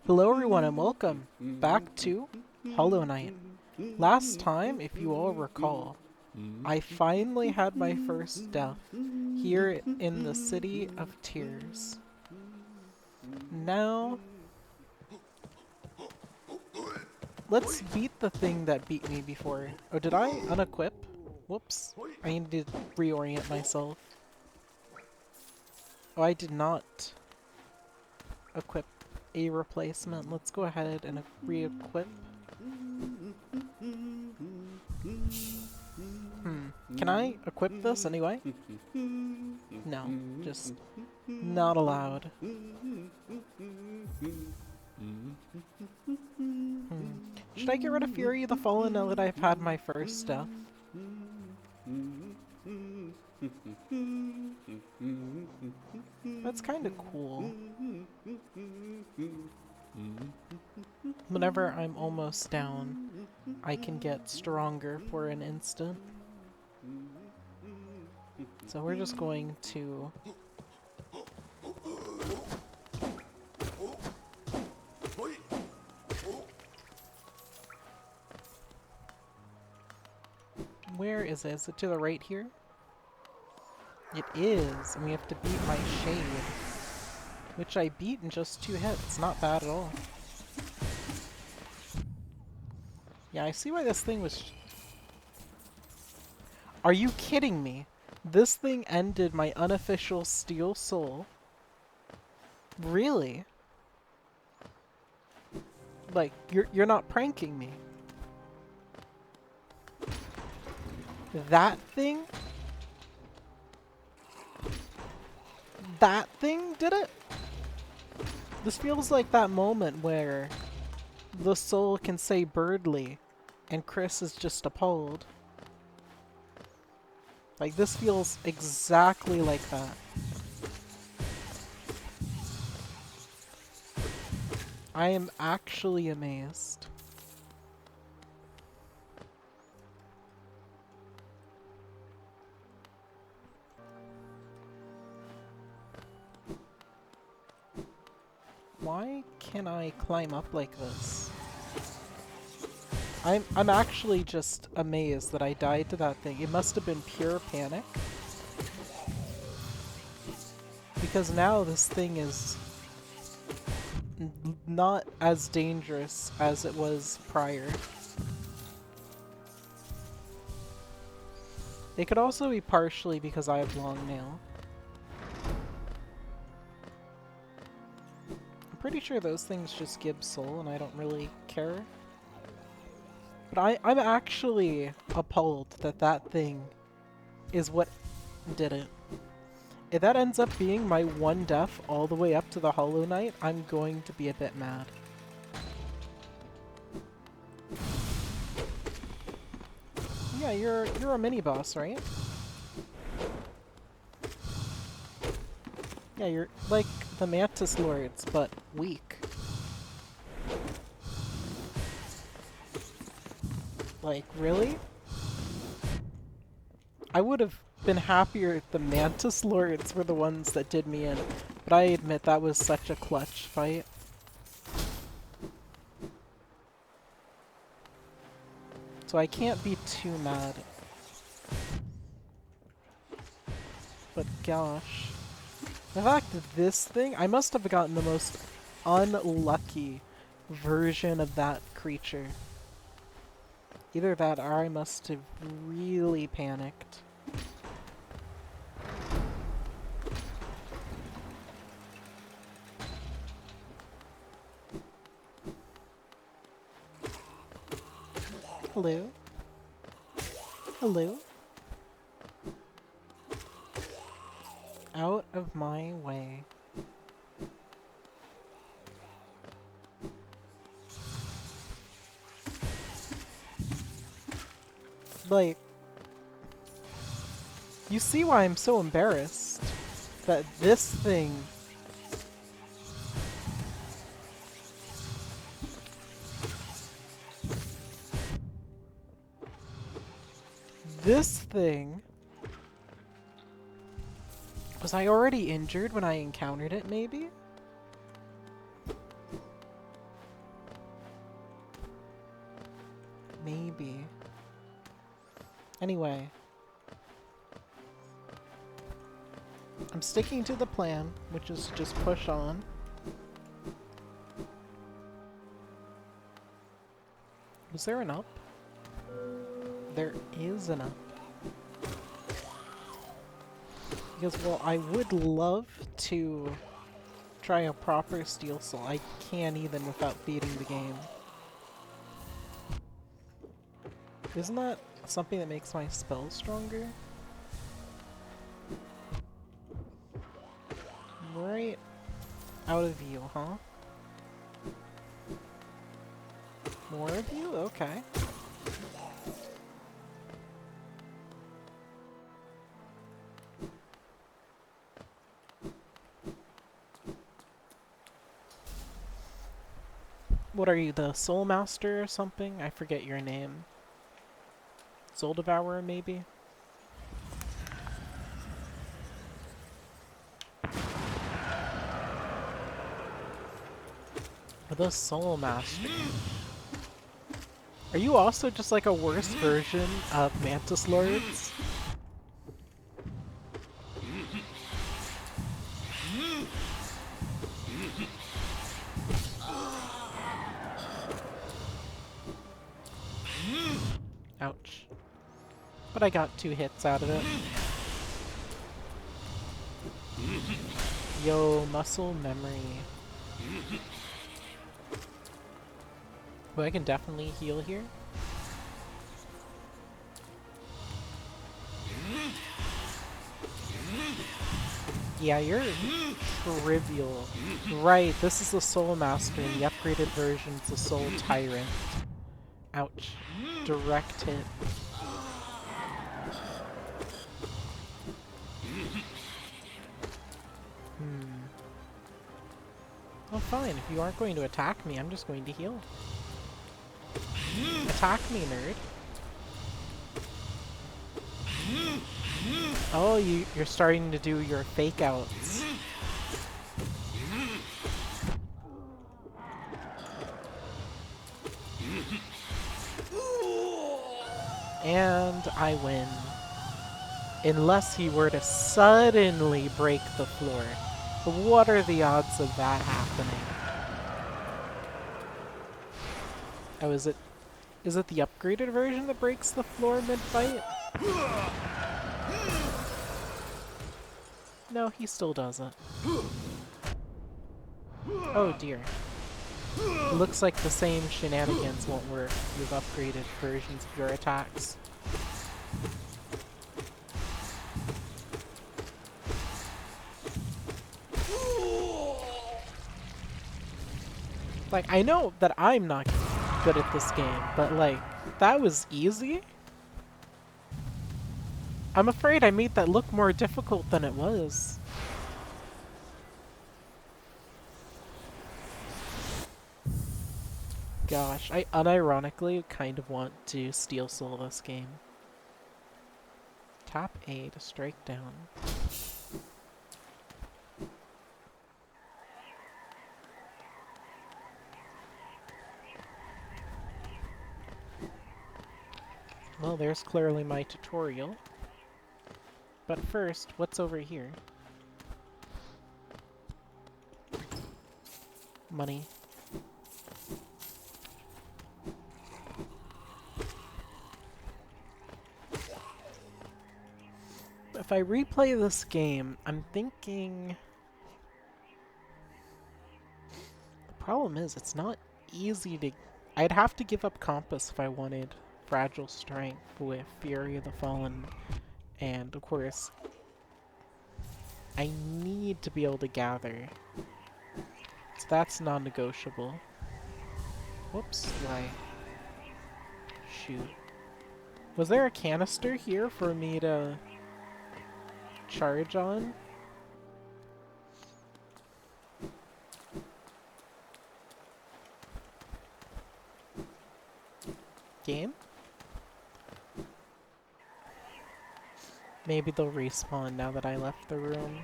Hello everyone and welcome back to Hollow Knight. Last time, if you all recall, I finally had my first death here in the City of Tears. Now, let's beat the thing that beat me before. Oh, did I unequip? Whoops. I need to reorient myself. Oh, I did not equip a replacement. Let's go ahead and re-equip. Can I equip this anyway? No, just not allowed. Should I get rid of Fury the Fallen now that I've had my first death? That's kind of cool. Whenever I'm almost down, I can get stronger for an instant. So we're just going to... Where is it? Is it to the right here? It is, and we have to beat my Shade. Which I beat in just 2 hits. Not bad at all. Yeah, I see why this thing was... Are you kidding me? This thing ended my unofficial Steel Soul. Really? Like, you're not pranking me. That thing? That thing did it? This feels like that moment where the soul can say Birdly and Chris is just appalled. Like, this feels exactly like that. I am actually amazed. Why can I climb up like this? I'm actually just amazed that I died to that thing. It must have been pure panic. Because now this thing is not as dangerous as it was prior. It could also be partially because I have long nail. I'm pretty sure those things just give soul and I don't really care. But I'm actually appalled that that thing is what did it. If that ends up being my one death all the way up to the Hollow Knight, I'm going to be a bit mad. Yeah, you're a mini boss, right? Yeah, you're like the Mantis Lords, but weak. Like, really? I would have been happier if the Mantis Lords were the ones that did me in, but I admit that was such a clutch fight. So I can't be too mad. But gosh. The fact that this thing, I must have gotten the most unlucky version of that creature. Either that or I must have really panicked. Hello? Hello? Out of my way. Like, you see why I'm so embarrassed that this thing was I already injured when I encountered it, maybe? Maybe. Anyway. I'm sticking to the plan, which is just push on. Was there an up? There is an up. Because, well, I would love to try a proper Steel Soul. I can't even without beating the game. Isn't that something that makes my spell stronger? Right out of view, huh? More of you? Okay. What are you, the Soul Master or something? I forget your name. Soul Devourer, maybe? Or the Soul Master. Are you also just like a worse version of Mantis Lords? Ouch. But I got 2 hits out of it. Yo, muscle memory. Well, I can definitely heal here. Yeah, you're trivial. Right, this is the Soul Master, and the upgraded version's the Soul Tyrant. Ouch. Direct hit. Oh, fine. If you aren't going to attack me, I'm just going to heal. Attack me, nerd. Oh, you're starting to do your fake outs. And I win. Unless he were to suddenly break the floor. But what are the odds of that happening? Oh, is it the upgraded version that breaks the floor mid-fight? No, he still doesn't. Oh dear. It looks like the same shenanigans won't work with upgraded versions of your attacks. Like, I know that I'm not good at this game, but like, that was easy? I'm afraid I made that look more difficult than it was. Gosh, I unironically kind of want to Steel Soul this game. Tap A to strike down. Well, there's clearly my tutorial. But first, what's over here? Money. If I replay this game, I'm thinking... The problem is, it's not easy to... I'd have to give up Compass if I wanted Fragile Strength with Fury of the Fallen. And, of course, I need to be able to gather. So that's non-negotiable. Whoops, why? Shoot. Was there a canister here for me to charge on? Game? Maybe they'll respawn now that I left the room.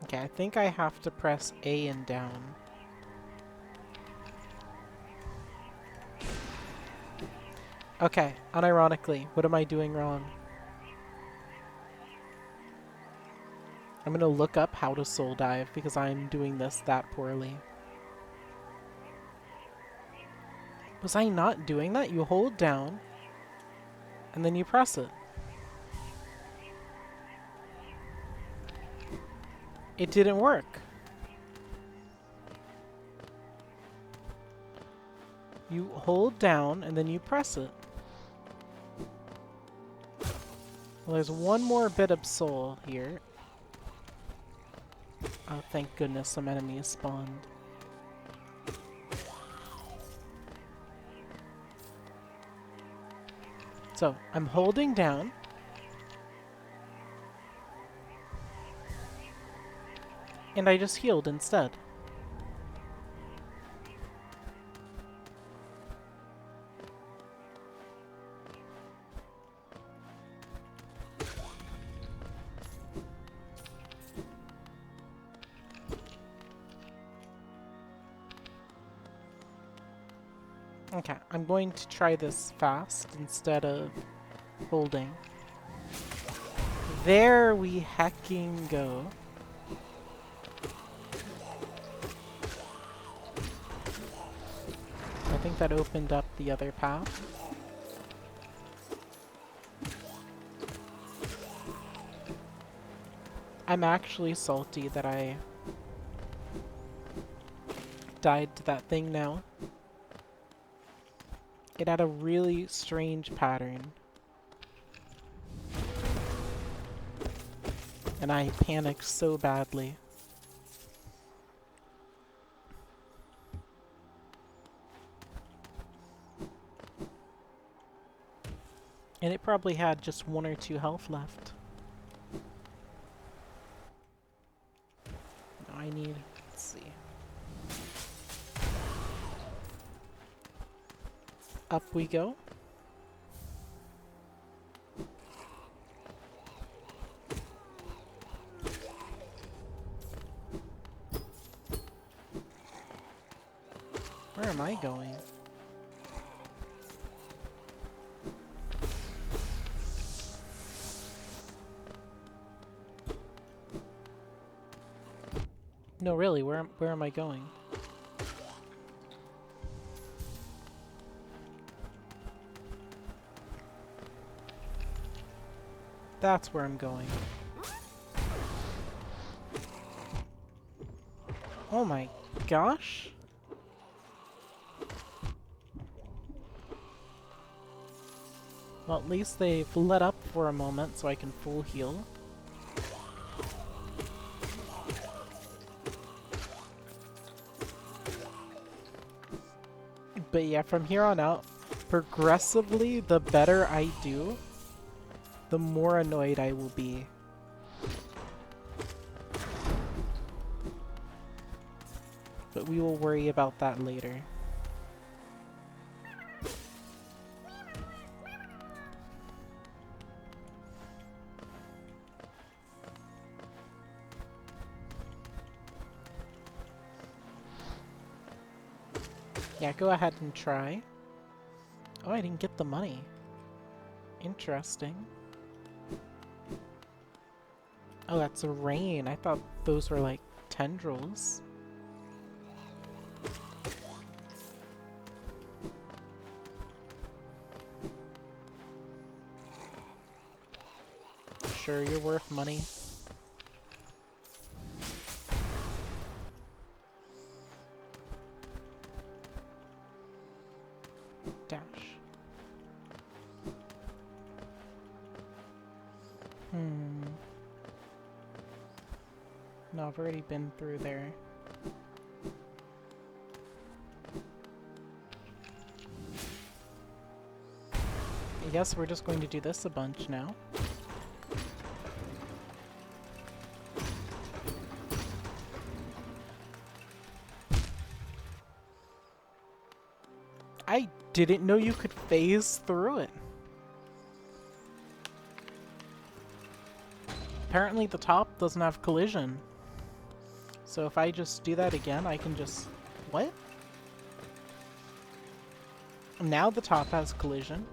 Okay, I think I have to press A and down. Okay, unironically, what am I doing wrong? I'm gonna look up how to soul dive because I'm doing this that poorly. Was I not doing that? You hold down and then you press it. It didn't work. You hold down and then you press it. Well, there's one more bit of soul here. Oh, thank goodness some enemies spawned. So, I'm holding down. And I just healed instead. Okay, I'm going to try this fast instead of holding. There we hecking go. I think that opened up the other path. I'm actually salty that I died to that thing now. It had a really strange pattern. And I panicked so badly. And it probably had just 1 or 2 health left. Now I need, let's see. Up we go. Where am I going? No, really, where am I going? That's where I'm going. Oh my gosh. Well, at least they've let up for a moment so I can full heal. But yeah, from here on out, progressively, the better I do, the more annoyed I will be. But we will worry about that later. Yeah, go ahead and try. Oh, I didn't get the money. Interesting. Oh, that's a rain. I thought those were like tendrils. Sure, you're worth money. Dash. No, I've already been through there. I guess we're just going to do this a bunch now. I didn't know you could phase through it. Apparently the top doesn't have collision. So if I just do that again, I can just... What? Now the top has collision.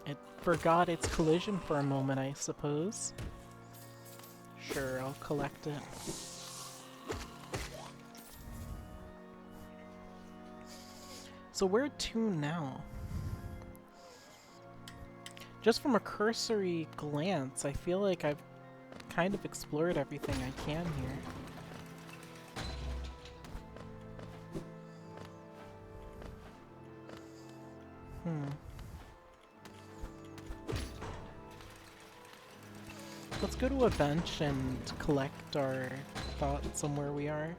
It forgot its collision for a moment, I suppose. Sure, I'll collect it. So where to now? Just from a cursory glance, I feel like I've kind of explored everything I can here. Let's go to a bench and collect our thoughts on where we are.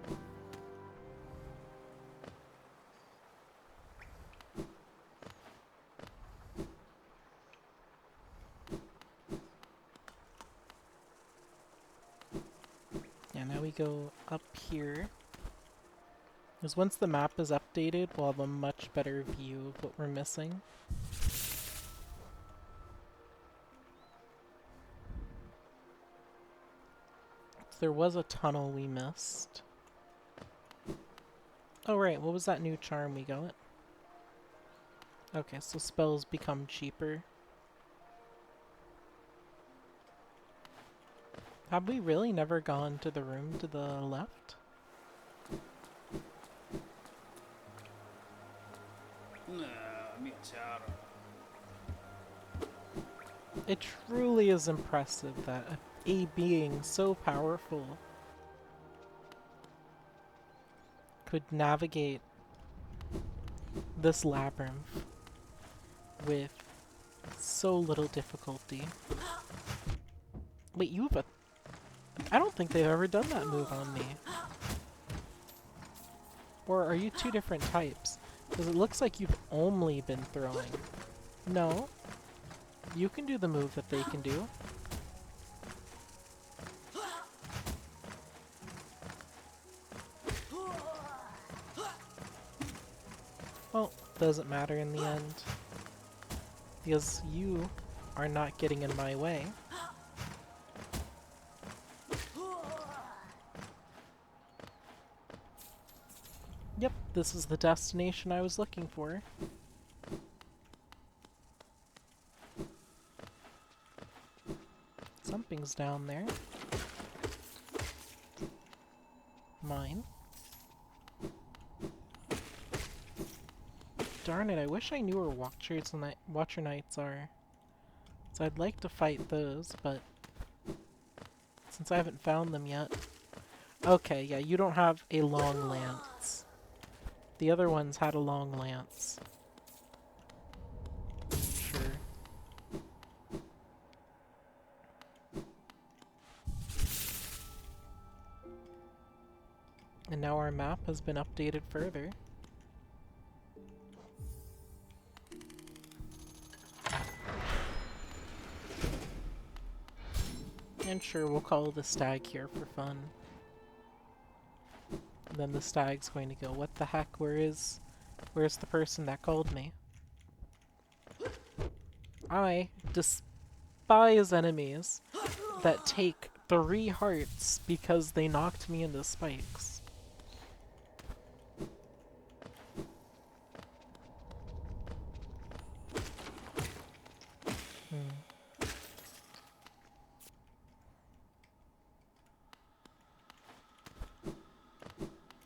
Yeah, now we go up here. Because once the map is updated, we'll have a much better view of what we're missing. There was a tunnel we missed. Oh right, what was that new charm we got? Okay, so spells become cheaper. Have we really never gone to the room to the left? It truly is impressive that a being so powerful could navigate this labyrinth with so little difficulty. Wait, you have a... I don't think they've ever done that move on me. Or are you two different types? Because it looks like you've only been throwing. No. You can do the move that they can do. Well, doesn't matter in the end. Because you are not getting in my way. Yep, this is the destination I was looking for. Something's down there. Mine. Darn it, I wish I knew where Watcher Knights are. So I'd like to fight those, but since I haven't found them yet. Okay, yeah, you don't have a long lance. The other ones had a long lance. Sure. And now our map has been updated further. And sure, we'll call the stag here for fun. And then the stag's going to go, what the heck, where's the person that called me? I despise enemies that take 3 hearts because they knocked me into spikes.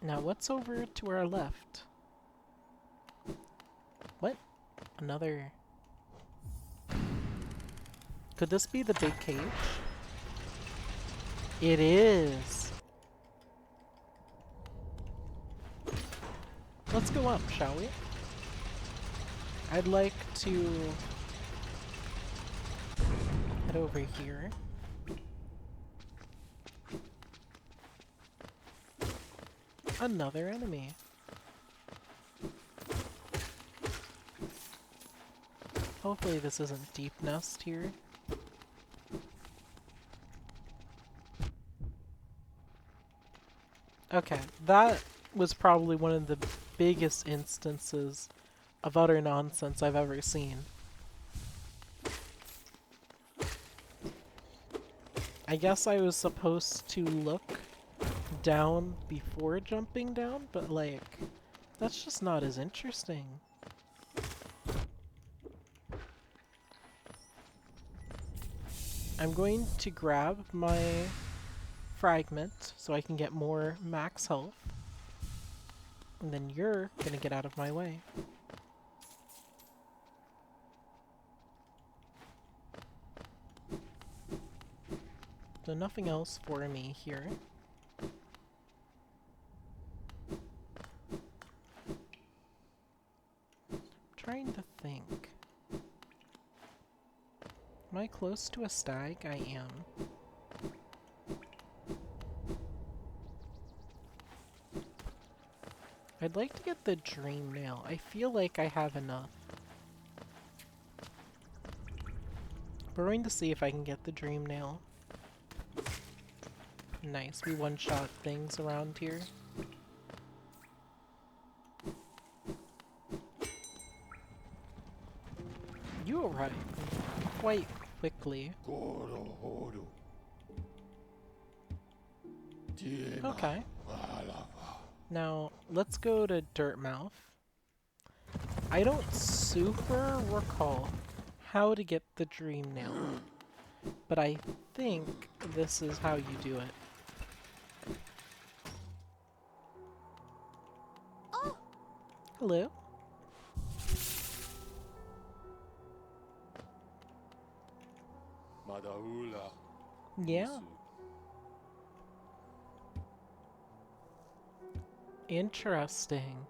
Now what's over to our left? What? Another... Could this be the big cage? It is! Let's go up, shall we? I'd like to head over here. Another enemy. Hopefully this isn't Deep Nest here. Okay, that was probably one of the biggest instances of utter nonsense I've ever seen. I guess I was supposed to look down before jumping down, but like, that's just not as interesting. I'm going to grab my fragment so I can get more max health. And then you're gonna get out of my way. So nothing else for me here. I'm trying to think. Am I close to a stag? I am. I'd like to get the dream nail. I feel like I have enough. We're going to see if I can get the dream nail. Nice, we one-shot things around here. You arrived quite quickly. Okay. Now, let's go to Dirtmouth. I don't super recall how to get the dream nail, but I think this is how you do it. Oh. Hello. Yeah. Interesting.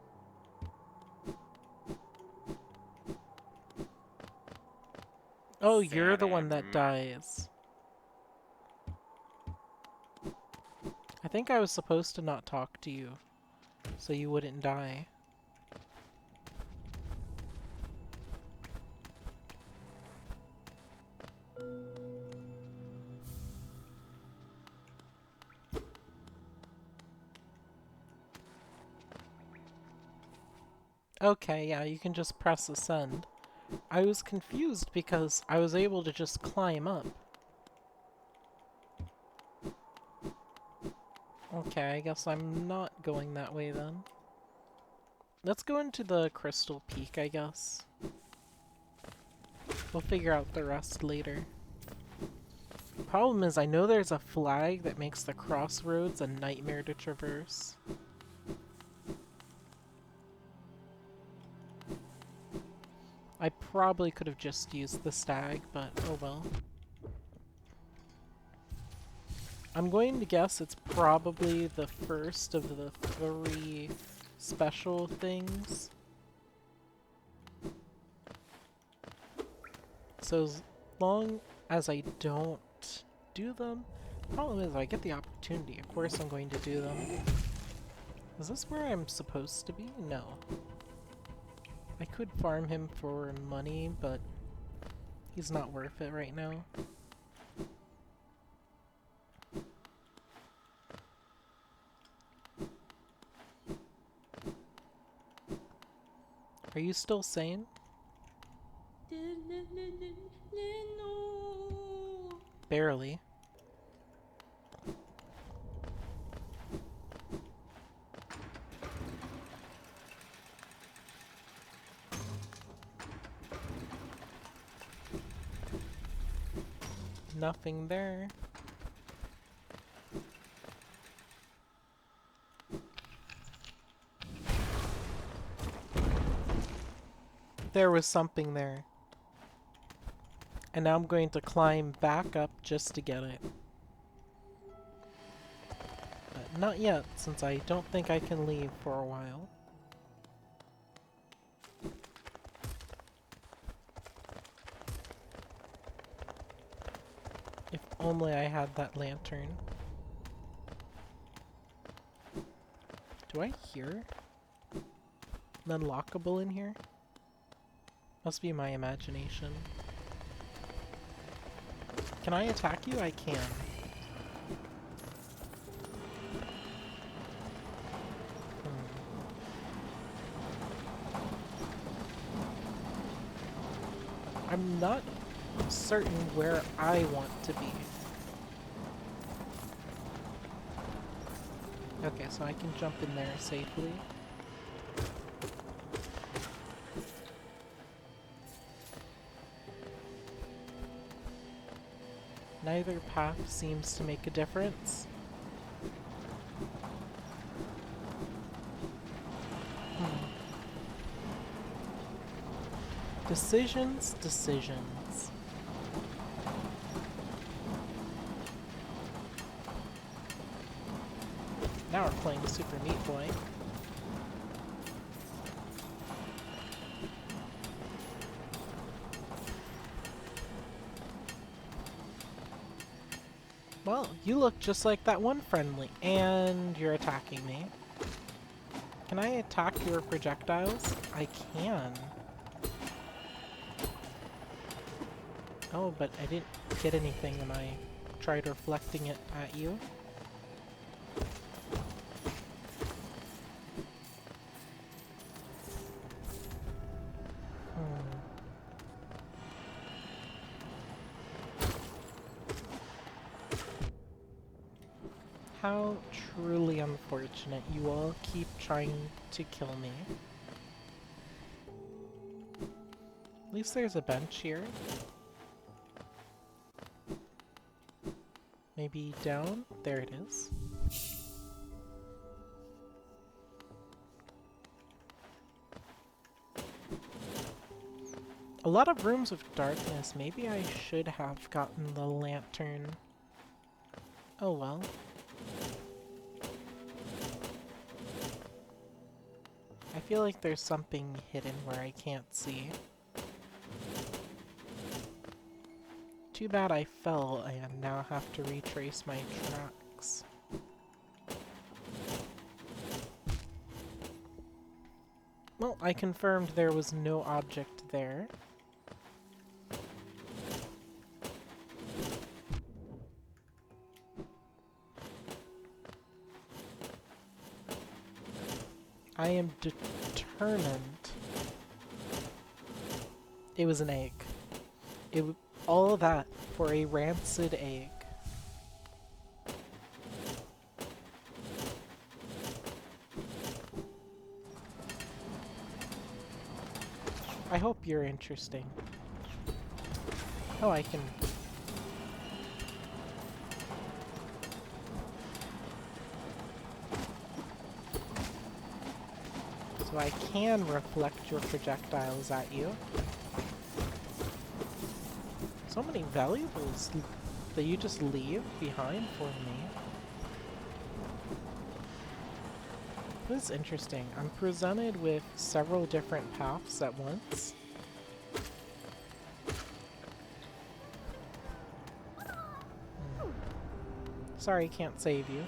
Oh, you're the one that dies. I think I was supposed to not talk to you, so you wouldn't die. Okay, yeah, you can just press ascend. I was confused because I was able to just climb up. Okay, I guess I'm not going that way then. Let's go into the Crystal Peak, I guess. We'll figure out the rest later. Problem is, I know there's a flag that makes the crossroads a nightmare to traverse. I probably could have just used the stag, but oh well. I'm going to guess it's probably the first of the 3 special things. So as long as I don't do them, the problem is I get the opportunity. Of course I'm going to do them. Is this where I'm supposed to be? No. I could farm him for money, but he's not worth it right now. Are you still sane? Barely. Nothing there. There was something there. And now I'm going to climb back up just to get it. But not yet, since I don't think I can leave for a while. If only I had that lantern. Do I hear an unlockable in here? Must be my imagination. Can I attack you? I can. I'm not certain where I want to be. Okay, so I can jump in there safely. Neither path seems to make a difference. Decisions, decisions. Now we're playing Super Meat Boy. Well, you look just like that one friendly, and you're attacking me. Can I attack your projectiles? I can. Oh, but I didn't get anything when I tried reflecting it at you. How truly unfortunate. You all keep trying to kill me. At least there's a bench here. Maybe down? There it is. A lot of rooms of darkness. Maybe I should have gotten the lantern. Oh well. I feel like there's something hidden where I can't see. Too bad I fell and now have to retrace my tracks. Well, I confirmed there was no object there. I am determined. It was an egg. All of that for a rancid egg. I hope you're interesting. Oh, I can... So I can reflect your projectiles at you. So many valuables that you just leave behind for me. This is interesting. I'm presented with several different paths at once. Sorry, can't save you.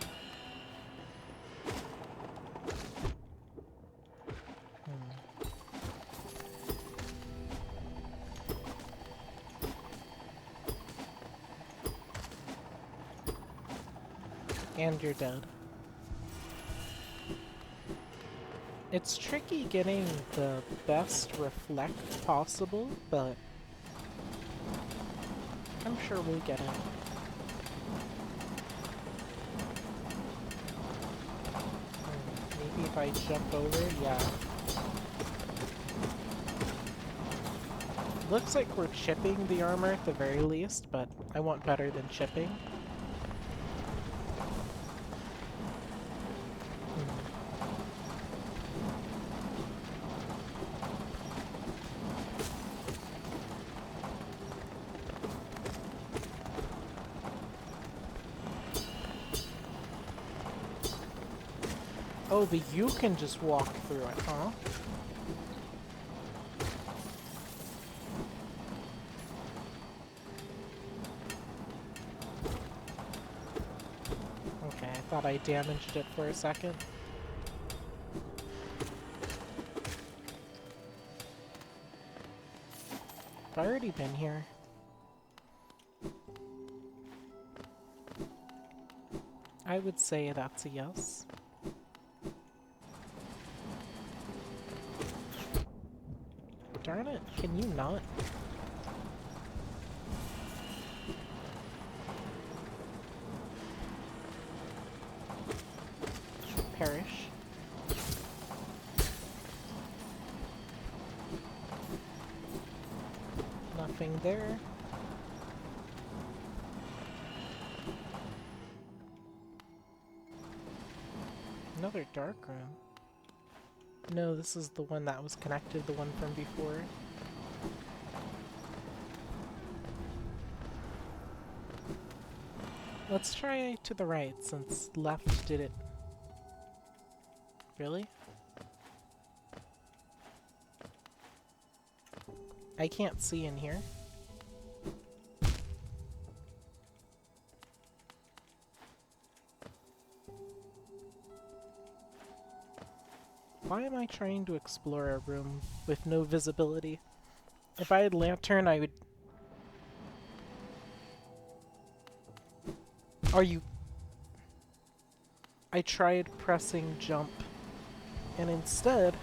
And you're dead. It's tricky getting the best reflect possible, but I'm sure we'll get it. Maybe if I jump over, yeah. Looks like we're chipping the armor at the very least, but I want better than chipping. Oh, but you can just walk through it, huh? Okay, I thought I damaged it for a second. I've already been here. I would say that's a yes. Darn it, can you not? nothing there. Another dark room. No, this is the one that was connected, the one from before. Let's try to the right, since left did it. Really? I can't see in here. Why am I trying to explore a room with no visibility? If I had lantern, I would... Are you... I tried pressing jump, and instead...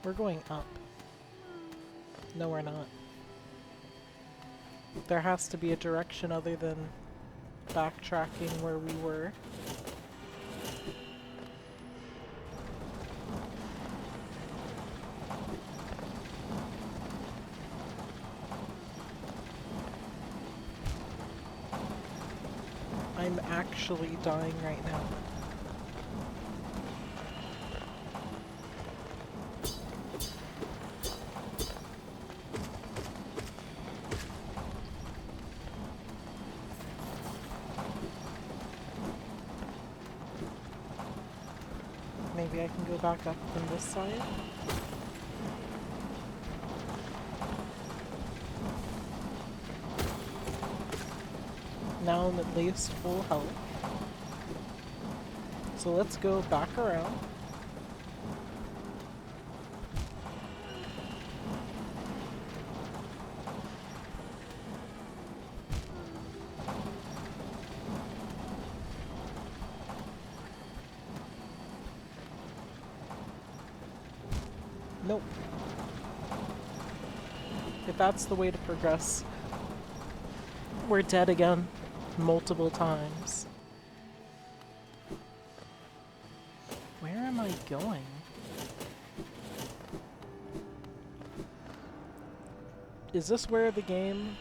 We're going up. No, we're not. There has to be a direction other than backtracking where we were. I'm actually dying right now. Maybe I can go back up from this side. Now I'm at least full health. So let's go back around. Nope. If that's the way to progress, we're dead again. Multiple times. Where am I going? Is this where the game,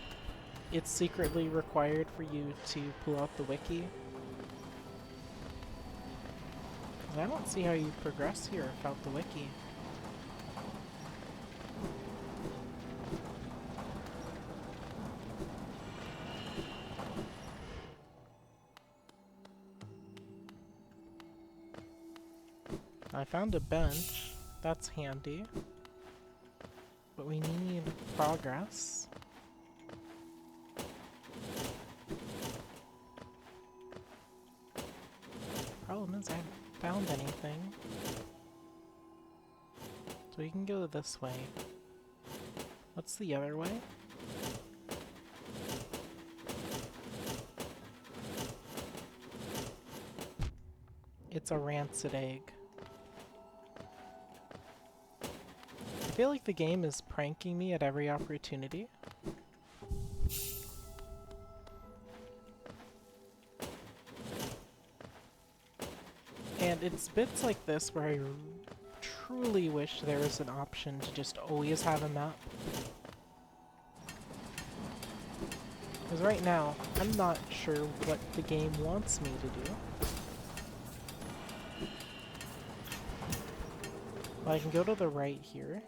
it's secretly required for you to pull out the wiki? 'Cause I don't see how you progress here without the wiki. I found a bench. That's handy. But we need progress. Problem is I haven't found anything. So we can go this way. What's the other way? It's a rancid egg. I feel like the game is pranking me at every opportunity. And it's bits like this where I truly wish there was an option to just always have a map. Because right now, I'm not sure what the game wants me to do. Well, I can go to the right here.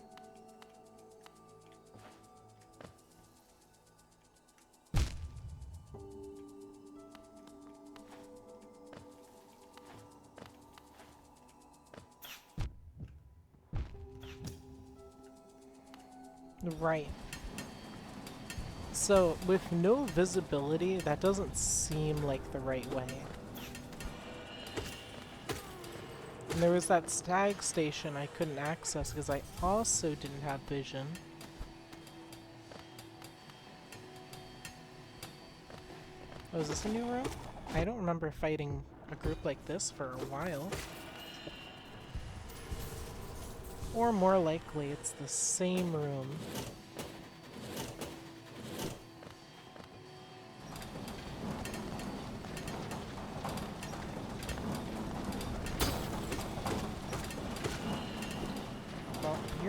Right. So, with no visibility, that doesn't seem like the right way. And there was that stag station I couldn't access because I also didn't have vision. Oh, is this a new room? I don't remember fighting a group like this for a while. Or more likely, it's the same room.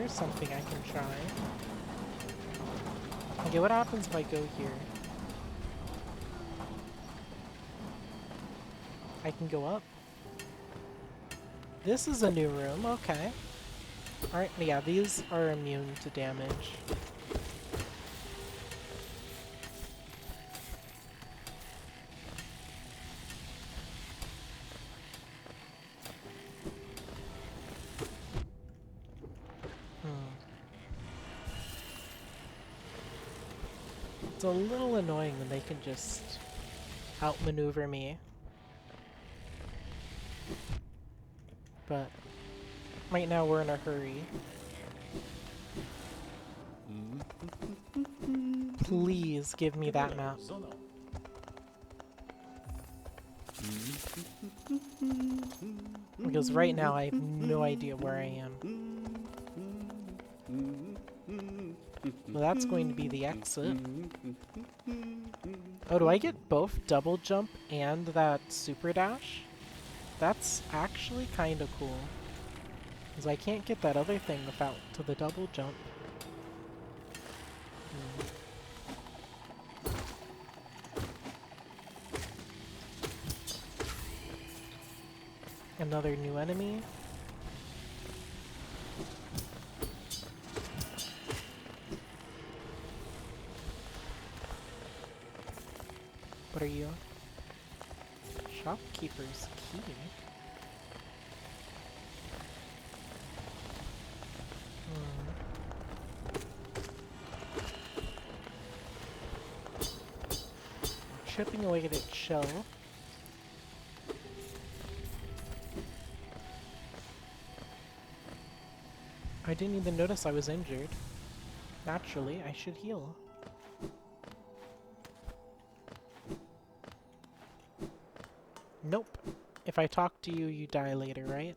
here's something I can try. Okay, what happens if I go here? I can go up. This is a new room, okay. Alright, yeah, these are immune to damage. It's a little annoying when they can just outmaneuver me. But right now we're in a hurry. Please give me that map. Because right now I have no idea where I am. Well, that's going to be the exit. Oh, do I get both double jump and that super dash? That's actually kind of cool. Because I can't get that other thing without to the double jump. Another new enemy. What are you? Shopkeeper's key. Chipping away at its shell. I didn't even notice I was injured. Naturally, I should heal. Nope. If I talk to you, you die later, right?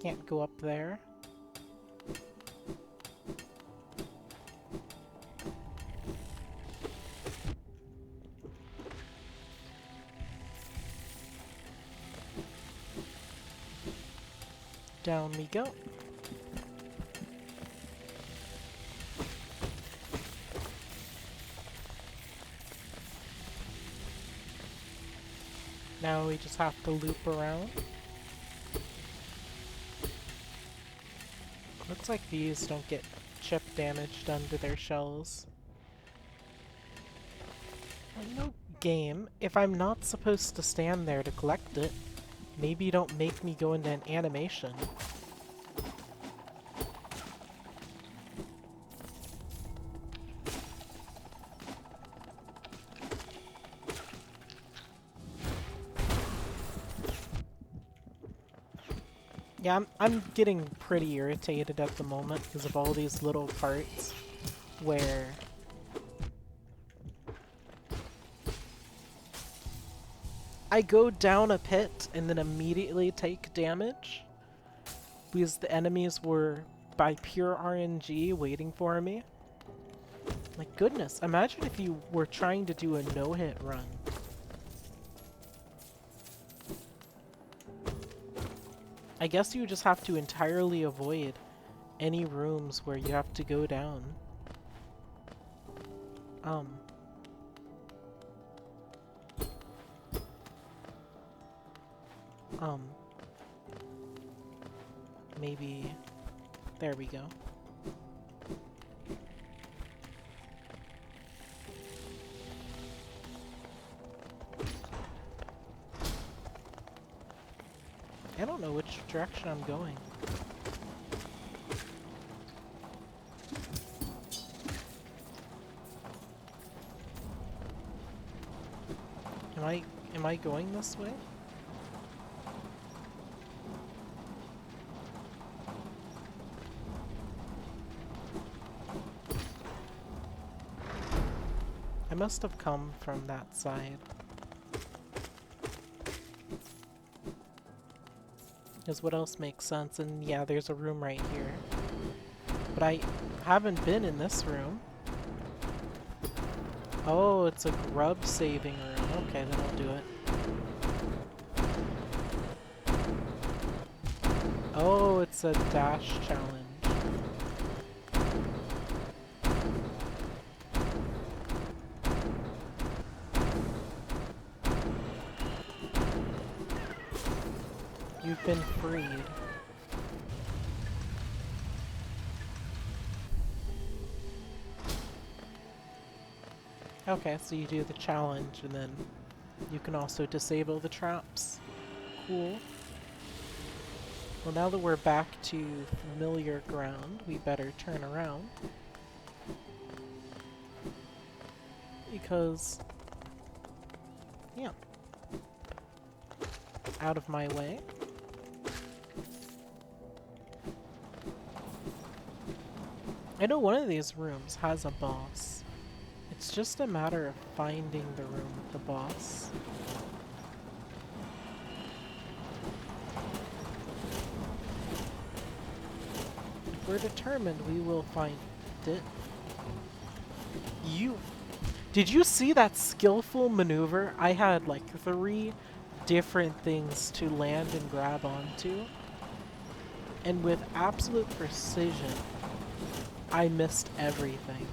Can't go up there. Down we go. Now we just have to loop around. Looks like these don't get chip damage done to their shells. No game, if I'm not supposed to stand there to collect it, maybe don't make me go into an animation. Yeah, I'm getting pretty irritated at the moment because of all these little parts where I go down a pit and then immediately take damage because the enemies were by pure RNG waiting for me. Like goodness, imagine if you were trying to do a no-hit run. I guess you just have to entirely avoid any rooms where you have to go down. Maybe... There we go. I don't know which direction I'm going. Am I going this way? I must have come from that side. Because what else makes sense? And yeah, there's a room right here. But I haven't been in this room. Oh, it's a grub saving room. Okay, then I'll do it. Oh, it's a dash challenge. You've been freed. Okay, so you do the challenge and then you can also disable the traps. Cool. Well, now that we're back to familiar ground, we better turn around. Because, yeah. Out of my way. I know one of these rooms has a boss. It's just a matter of finding the room with the boss. If we're determined, we will find it. Did you see that skillful maneuver? I had like 3 different things to land and grab onto. And with absolute precision, I missed everything.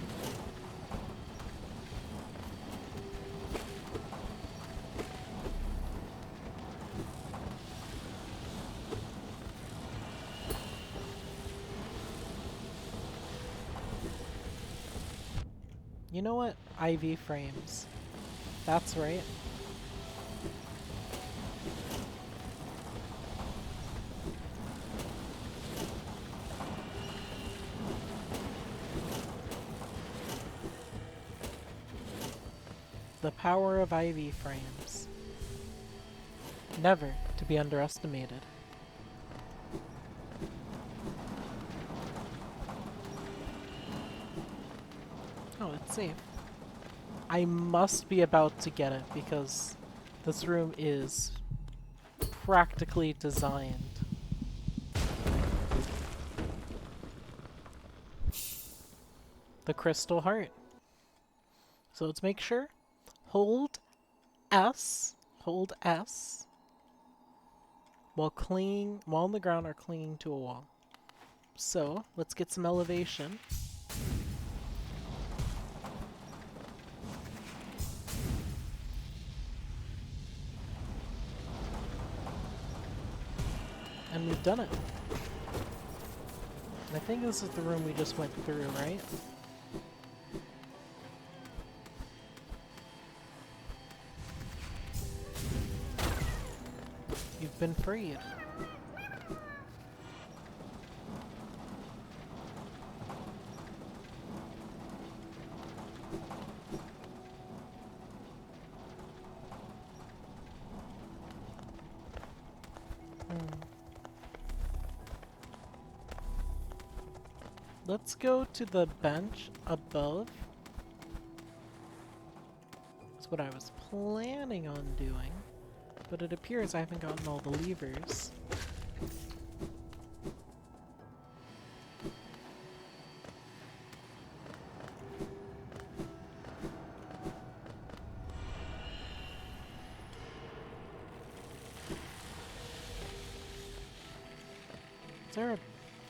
You know what? IV frames. That's right. The power of IV frames. Never to be underestimated. Oh, it's safe. I must be about to get it because this room is practically designed. The crystal heart. So let's make sure. Hold S while on the ground or clinging to a wall. So let's get some elevation. And we've done it. And I think this is the room we just went through, right? You've been freed. Let's go to the bench above. That's what I was planning on doing, but it appears I haven't gotten all the levers. Is there a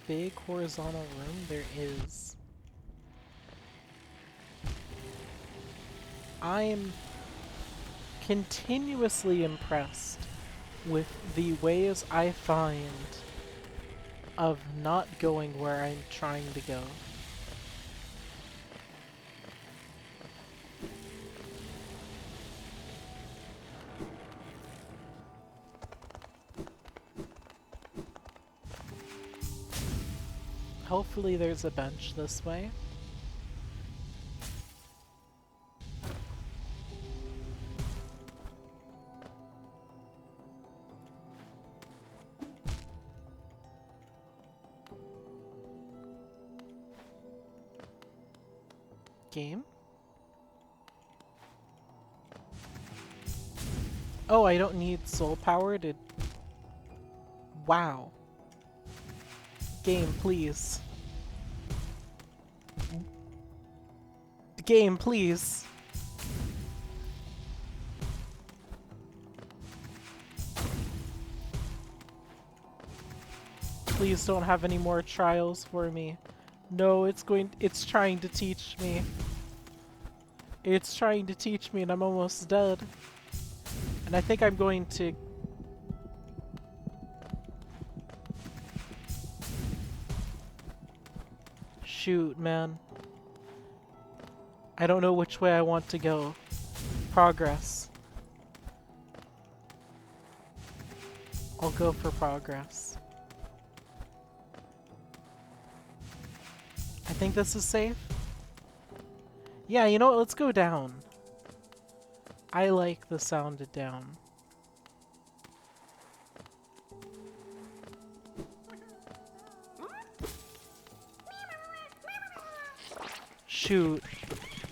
big horizontal room? There is. I am continuously impressed with the ways I find of not going where I'm trying to go. Hopefully there's a bench this way. Game? Oh, I don't need soul power to... Wow. Game, please. Game, please. Please don't have any more trials for me. No, it's trying to teach me. It's trying to teach me and I'm almost dead. And I think I'm going to... Shoot, man. I don't know which way I want to go. Progress. I'll go for progress. I think this is safe. Yeah, you know what? Let's go down. I like the sound of down. Shoot.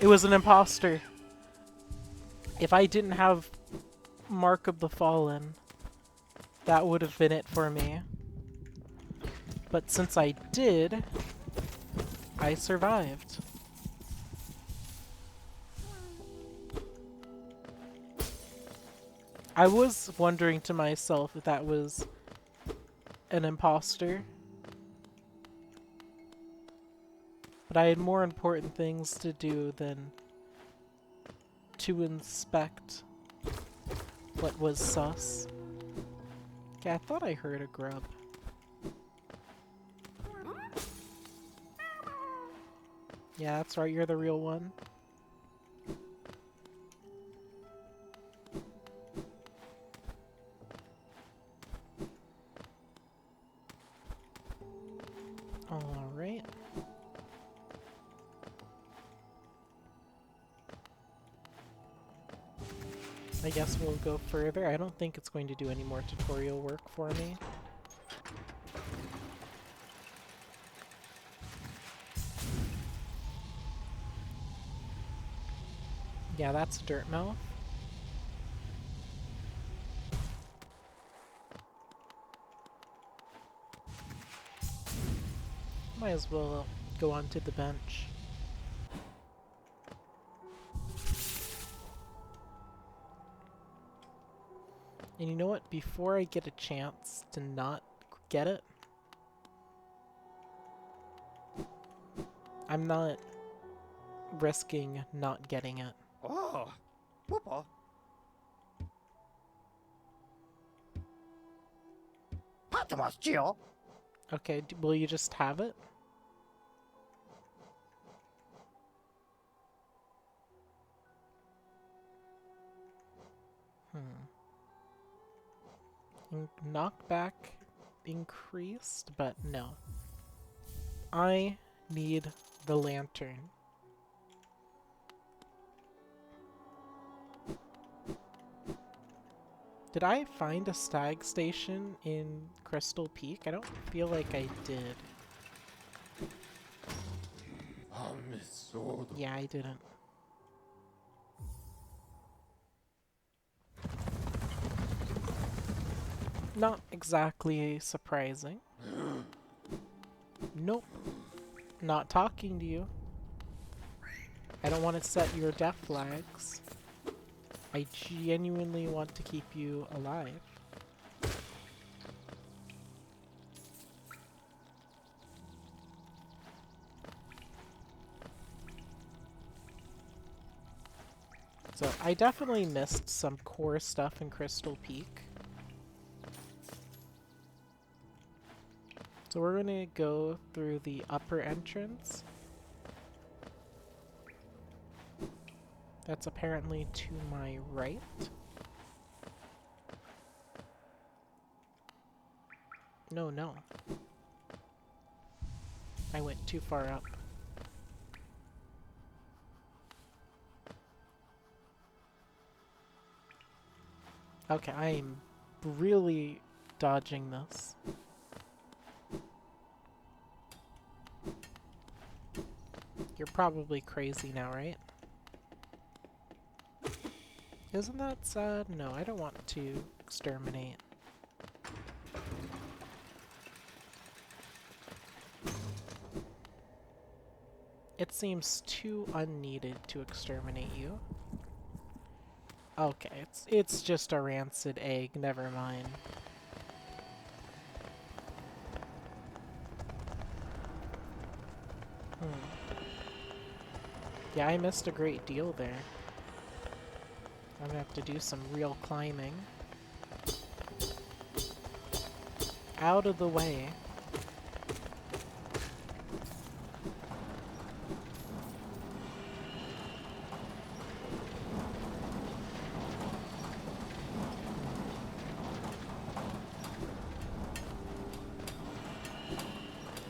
It was an imposter. If I didn't have Mark of the Fallen, that would have been it for me. But since I did, I survived. I was wondering to myself if that was an imposter. But I had more important things to do than to inspect what was sus. Okay, I thought I heard a grub. Yeah, that's right, you're the real one. Alright. I guess we'll go further. I don't think it's going to do any more tutorial work for me. Yeah, that's Dirtmouth. Might as well go onto the bench. And you know what? Before I get a chance to not get it, I'm not risking not getting it. Oh, Papa. Okay, will you just have it? Knockback increased, but no. I need the lantern. Did I find a stag station in Crystal Peak? I don't feel like I did. Yeah, I didn't. Not exactly surprising. Nope. Not talking to you. I don't want to set your death flags. I genuinely want to keep you alive. So I definitely missed some core stuff in Crystal Peak. So we're gonna go through the upper entrance. That's apparently to my right. No, no. I went too far up. Okay, I'm really dodging this. You're probably crazy now, right? Isn't that sad? No, I don't want to exterminate. It seems too unneeded to exterminate you. Okay, it's just a rancid egg, never mind. Hmm. Yeah, I missed a great deal there. I'm gonna have to do some real climbing. Out of the way.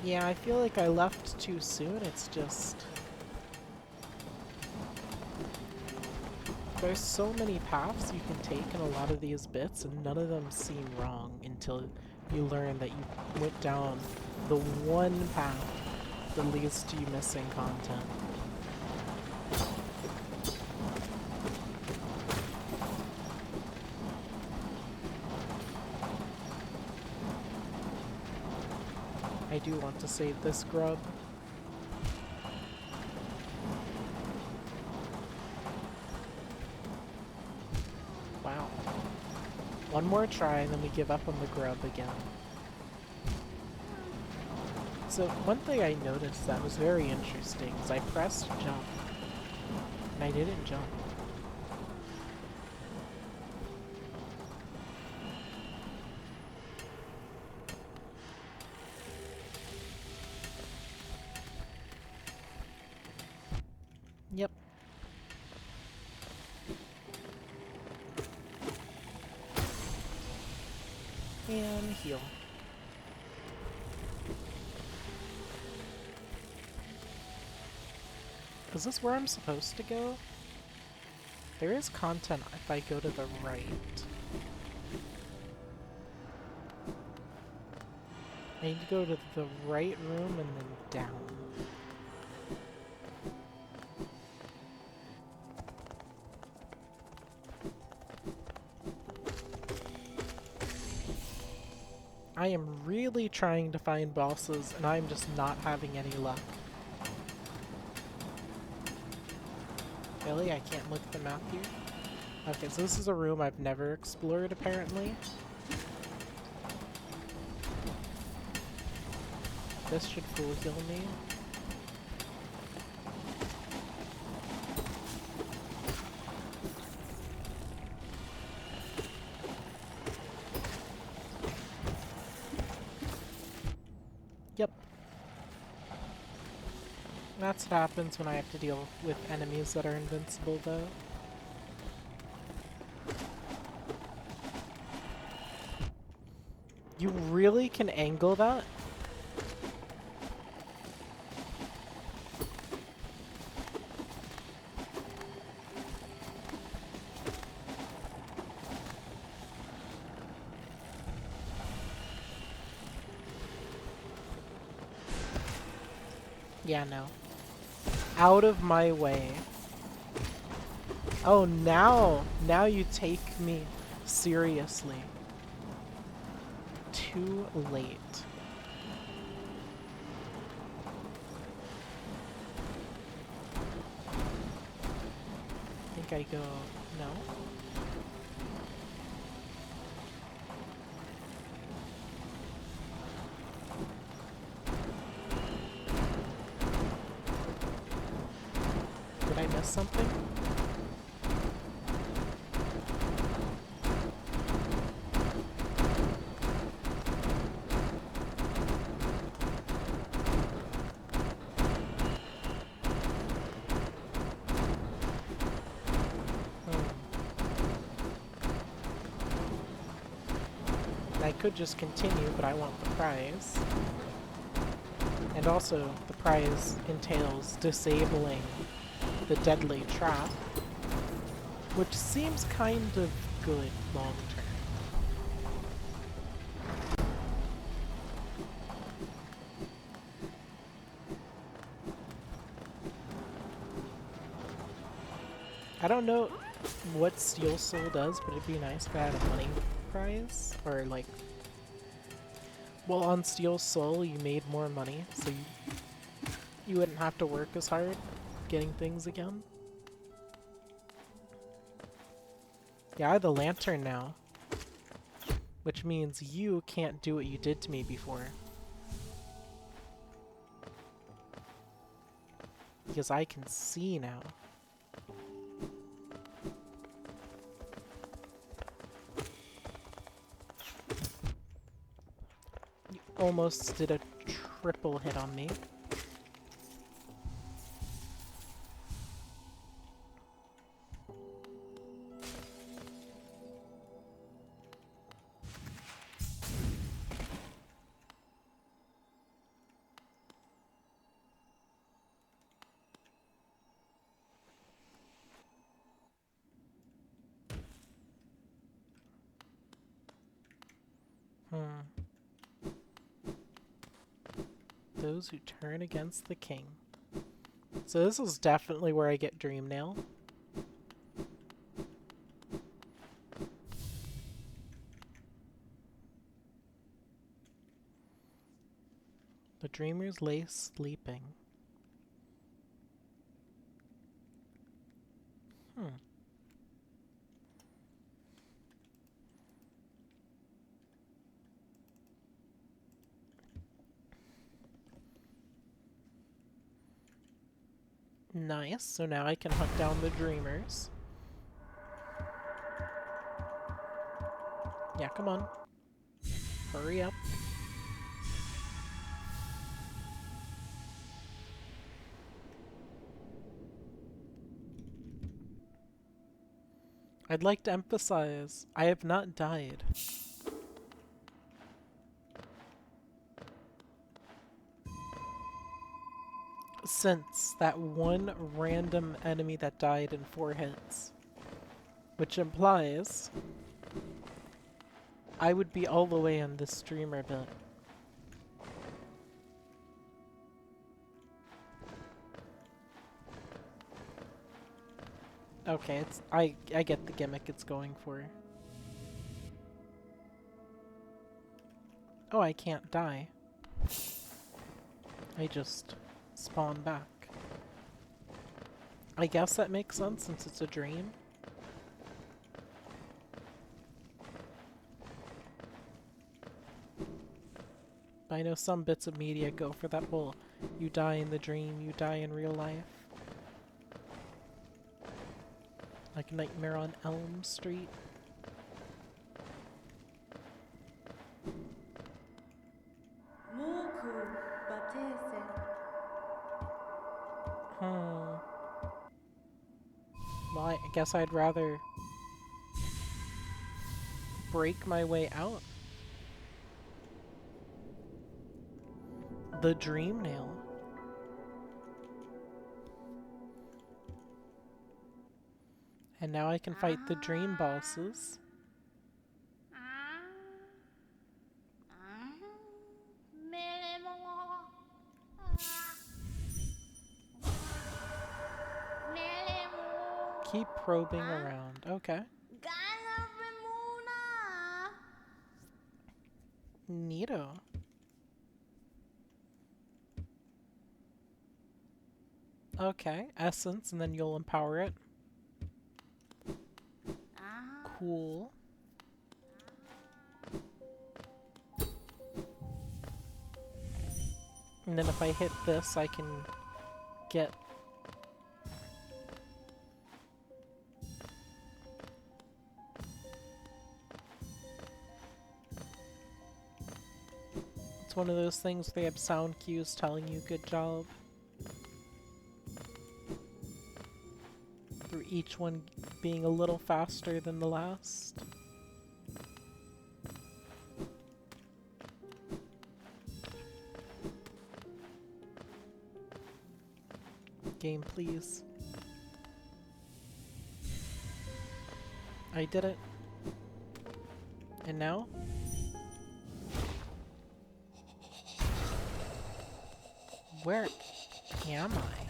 Yeah, I feel like I left too soon. It's just... there's so many paths you can take in a lot of these bits, and none of them seem wrong until you learn that you went down the one path that leads to you missing content. I do want to save this grub. Wow. One more try and then we give up on the grub again. So one thing I noticed that was very interesting is I pressed jump and I didn't jump. Yep. And heal. Is this where I'm supposed to go? There is content if I go to the right. I need to go to the right room and then down. I am really trying to find bosses and I'm just not having any luck. Really? I can't look at the map here? Okay, so this is a room I've never explored apparently. This should full heal me. Yep. That's what happens when I have to deal with enemies that are invincible though. You really can angle that? Yeah, no. Out of my way. Oh, now you take me seriously. Too late. I think I go, no? Did I miss something? I could just continue, but I want the prize. And also, the prize entails disabling the deadly trap, which seems kind of good long term. I don't know what Steel Soul does, but it'd be nice if I had a money prize, or like, well, on Steel Soul you made more money, so you wouldn't have to work as hard getting things again. Yeah, I have the lantern now, which means you can't do what you did to me before. Because I can see now. You almost did a triple hit on me. Those who turn against the king. So this is definitely where I get Dream Nail. The dreamers lay sleeping. Nice, so now I can hunt down the dreamers. Yeah, come on. Hurry up. I'd like to emphasize, I have not died. Since that one random enemy that died in 4 hits. Which implies I would be all the way on this streamer bit. Okay, it's I get the gimmick it's going for. Oh, I can't die. I just spawn back. I guess that makes sense since it's a dream. I know some bits of media go for that whole you die in the dream, you die in real life. Like Nightmare on Elm Street. Well, I guess I'd rather break my way out. The Dream Nail. And now I can fight the dream bosses. Keep probing around. Okay. Neato. Okay, essence, and then you'll empower it. Cool. And then if I hit this, I can get... It's one of those things where they have sound cues telling you good job. Through each one being a little faster than the last. Game, please. I did it. And now? Where am I?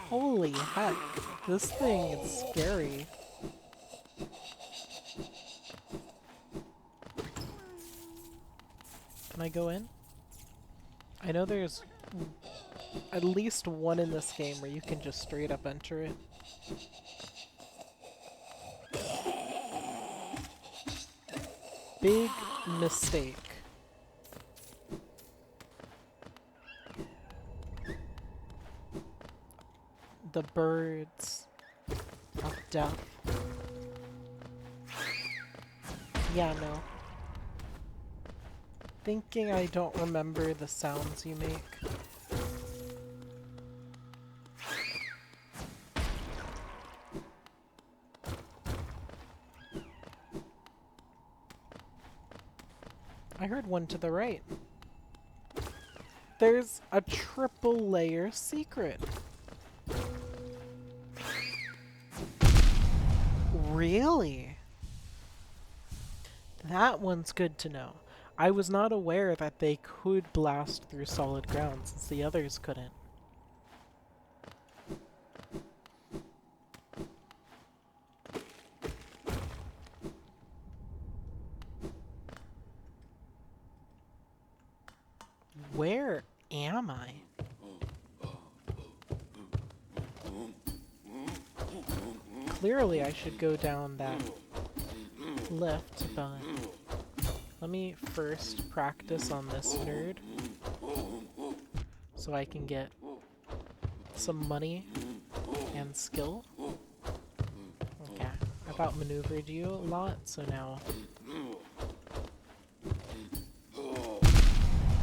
Holy heck, this thing is scary. Can I go in? I know there's at least one in this game where you can just straight up enter it. Big mistake. the birds of death. Yeah, no. Thinking I don't remember the sounds you make. I heard one to the right. There's a triple layer secret. Really? That one's good to know. I was not aware that they could blast through solid ground since the others couldn't. Where am I? Clearly I should go down that lift, but let me first practice on this nerd so I can get some money and skill. Okay, I've outmaneuvered you a lot, so now...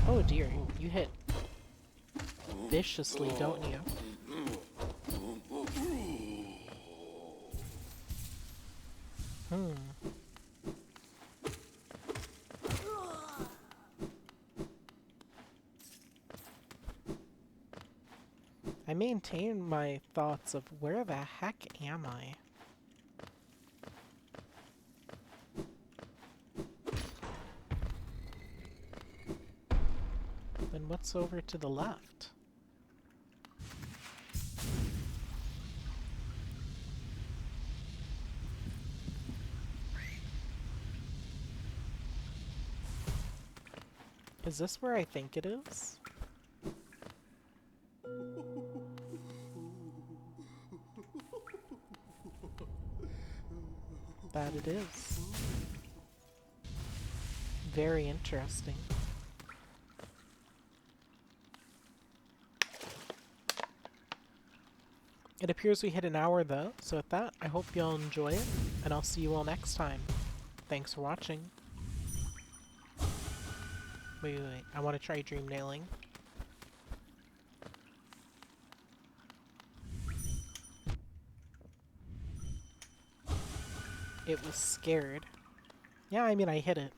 Oh dear, you hit viciously, don't you? I maintain my thoughts of where the heck am I? Then what's over to the left? Is this where I think it is? That it is. Very interesting. It appears we hit an hour though, so with that, I hope y'all enjoy it, and I'll see you all next time. Thanks for watching. Wait, I want to try dream nailing. It was scared. Yeah, I mean, I hit it.